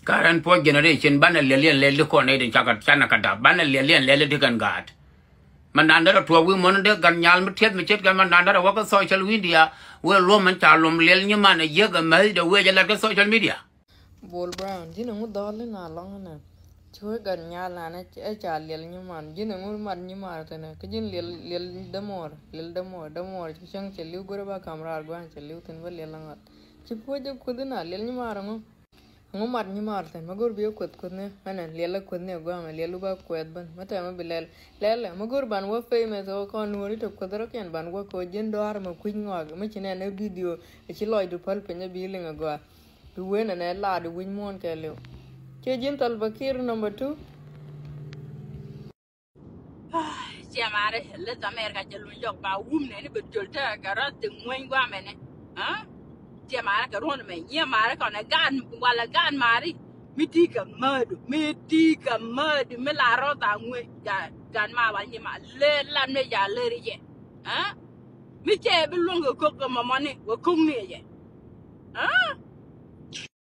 Current poor generation ban a lilian lele cornet in Chakata, ban a lilian lele digan guard. Mananda to a woman de Ganyal Matet Machet Gamananda walk social media where Roman Charlum Lil man a year made the way like social media. Bol Brown, you know, darling, are long enough. Chúa gần nhà là nó trả liền như mà chứ đừng mặt như mà thế này cái gì liền đâm mồi chứ chẳng chỉ lưu bữa ba camera quan chỉ lưu tin với liền lăng chứ bữa giờ quên thế nào liền như mà không mặt như mà thế mà gөр biểu quên nè anh liền là quên nè qua mà liền lúc ba quên bên mà thế mà bị lẹ mà gөр ban qua phê mà thôi con nuôi đi chụp cái đó cái ban qua coi dân đó mà quên ngồi mà chỉ này video chỉ lòi được phật phải nhớ bị liền qua đuôi này là đuôi quên mòn cái liệu Kejin Talbakir number 2. Jamare, let America Jalunjok by woman, but Julta, Garat, Wayne Guaman, huh? Jamaica run me, Yamara on a gun while a gun marry. Mitika murder, Milarota, Ganma, Yama, let me ya lady yet, huh? Miche belong to cook my money, will come near yet.